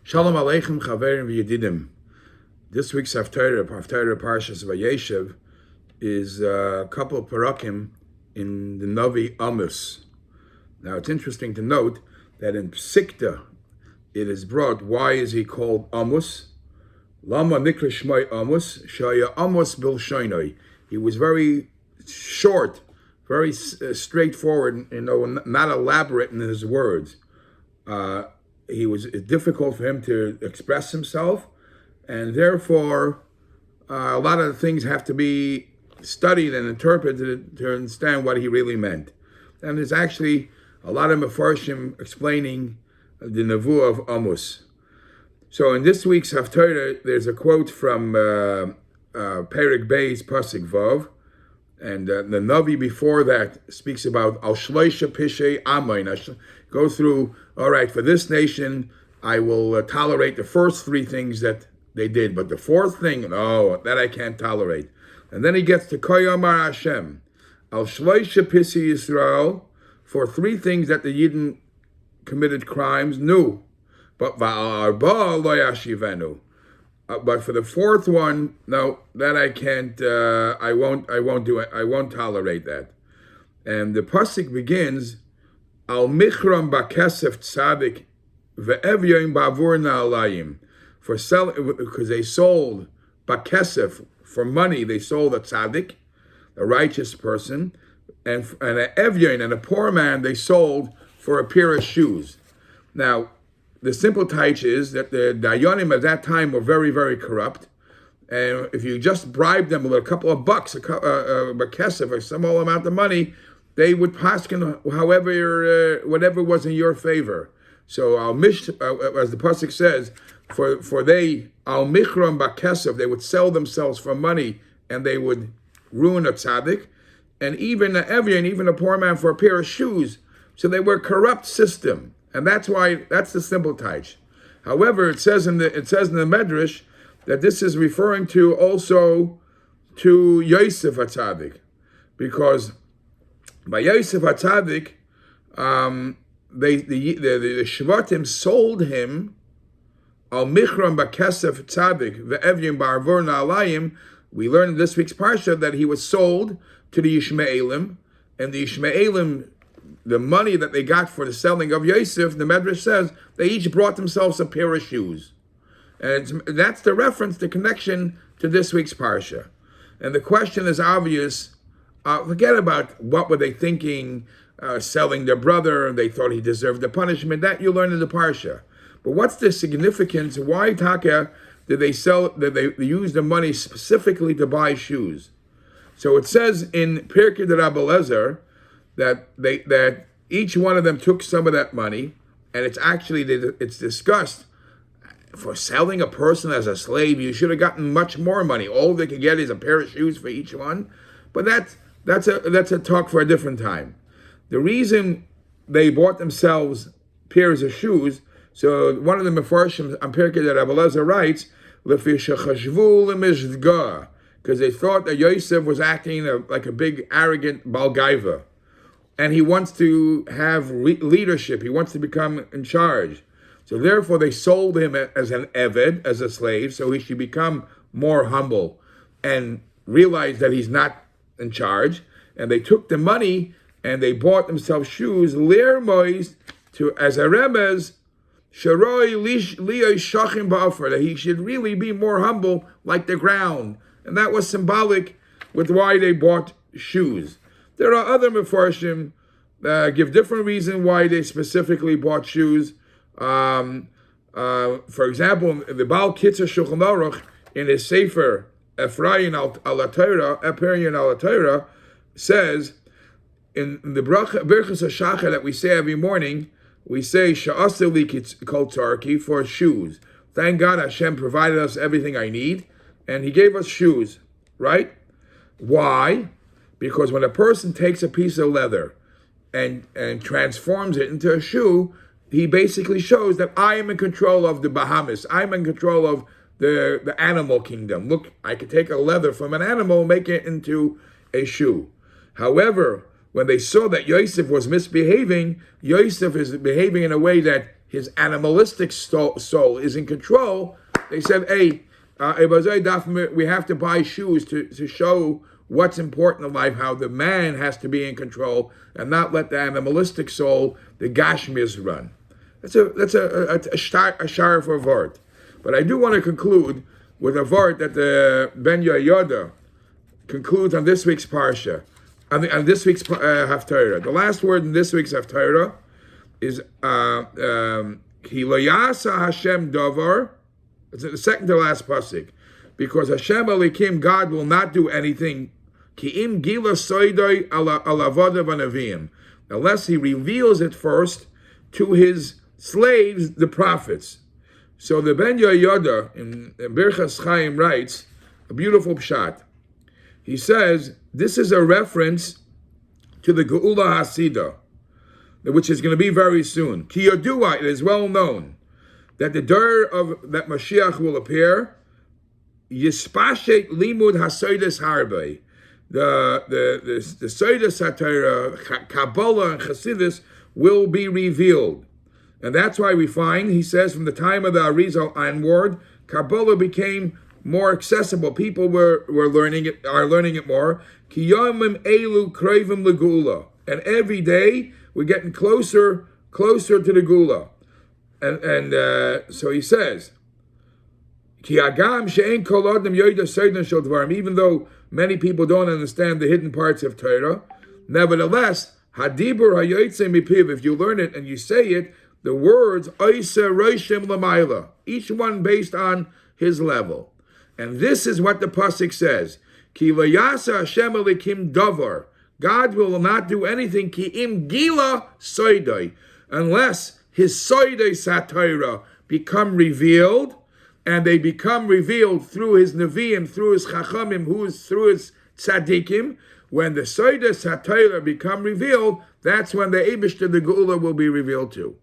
Shalom Aleichem Chaverim V'Yedidim. This week's Haftarah Parshas וישב, is a couple of parakim in the Navi Amos. Now it's interesting to note that in Psikta it is brought, why is he called Amos? Lama Nikra Shmai Amos, Shaya Amos Bil Shainai. He was very short, very straightforward, not elaborate in his words. He was difficult for him to express himself, and therefore a lot of things have to be studied and interpreted to understand what he really meant. And there's actually a lot of Mefarshim explaining the Nevuah of Amos. So in this week's Haftarah, there's a quote from Perek Bey's Pasuk Vav, and the Navi before that speaks about Al Shloisha Pishei Amain. Go through, all right, for this nation, I will tolerate the first three things that they did, but the fourth thing, no, that I can't tolerate. And then he gets to Koyamar Hashem, Al Shloisha Pisi Yisrael, for three things that the Yidden committed crimes, no, but Va'arba Lo Yashivenu. But for the fourth one, no, that I can't. I won't do it. I won't tolerate that. And the pasuk begins, Al Michram Bakesef Tzadik Ve'evyoim Bavur Na'alayim, for selling, because they sold Bakesef for money. They sold a tzaddik, a righteous person, and an Evyoin, and a poor man, they sold for a pair of shoes. Now, the simple taich is that the Dayanim at that time were very, very corrupt. And if you just bribed them with a couple of bucks, a kesef, a small amount of money, they would paskin however, whatever was in your favor. So, as the pasuk says, for they, al michram bakesef, they would sell themselves for money and they would ruin a tzaddik, and even an Evyan, even a poor man, for a pair of shoes. So they were a corrupt system. And that's the simple taich. However, it says in the Medrash that this is referring to also to Yosef HaTzadik, because by Yosef HaTzadik, the Shvatim sold him al michram bakesef tzadik ve'evyim ba'arvor na'alayim. We learned in this week's parsha that he was sold to the Yishmaelim, and the Yishmaelim, the money that they got for the selling of Yosef, the Medrash says, they each brought themselves a pair of shoes. And that's the reference, the connection to this week's Parsha. And the question is obvious. Forget about what were they thinking, selling their brother, they thought he deserved the punishment. That you learn in the Parsha. But what's the significance? Why, Taka, did they use the money specifically to buy shoes? So it says in Pirkei de Rabbi Eliezer, that each one of them took some of that money, and it's discussed, for selling a person as a slave, you should have gotten much more money. All they could get is a pair of shoes for each one. But that's a talk for a different time. The reason they bought themselves pairs of shoes, so one of the Mefarshim on Pirkei de Rabbi Eliezer writes, because they thought that Yosef was acting like a big arrogant Balgaiva. And he wants to have leadership. He wants to become in charge. So therefore, they sold him as an Eved, as a slave, so he should become more humble and realize that he's not in charge. And they took the money and they bought themselves shoes, Leirmois, as a remez, Sharoi Liyoi Shachim Ba'afar, that he should really be more humble like the ground. And that was symbolic with why they bought shoes. There are other Mefarshim give different reasons why they specifically bought shoes. For example, the Baal Kitzur Shulchan Aruch, in his Sefer Ephraim al Torah, says in the Birchas HaShachar that we say every morning, we say Sha'aseli Kol Tzarki, for shoes. Thank God Hashem provided us everything I need, and He gave us shoes, right? Why? Because when a person takes a piece of leather and transforms it into a shoe, he basically shows that I am in control of the Bahamas. I'm in control of the animal kingdom. Look, I could take a leather from an animal, make it into a shoe. However, when they saw that Yosef was misbehaving, Yosef is behaving in a way that his animalistic soul is in control, they said, hey, we have to buy shoes to show what's important in life, how the man has to be in control and not let the animalistic soul, the gashmias, run. That's a shar for vort. But I do want to conclude with a vort that the Ben Yoda concludes on this week's parsha, on this week's haftarah. The last word in this week's haftarah is Ki lo yasa Hashem davar. It's the second to last pasuk, because Hashem Elikim, God, will not do anything Ki im gila soidoi alavodav anavim, unless He reveals it first to His slaves, the prophets. So the Ben Yoda in Birchas Chaim writes a beautiful pshat. He says this is a reference to the Geula Hasidah, which is going to be very soon. Ki Yodua, it is well known that the door of that Mashiach will appear. Yispashet limud hasoides harbe, the soides hatayra, Kabbalah and Chassidus will be revealed. And that's why we find, he says, from the time of the Arizal onward, Kabbalah became more accessible. People are learning it more. Ki yomim elu kroivim legula. And every day we're getting closer to the Gula. And so he says, Ki agam she'en kol adam yoda soiden shel dvarim. Even though many people don't understand the hidden parts of Torah, nevertheless, hadibur hayotzei mipiv, if you learn it and you say it, the words oise roshim lamayla, each one based on his level. And this is what the pasuk says: Ki vayasa Hashem elikim davar. God will not do anything ki im gila soidai, unless His soidai satira become revealed, and they become revealed through His neviim, through His chachamim, through His tzaddikim. When the soidai satira become revealed, that's when the Eibishter, the Geula, will be revealed too.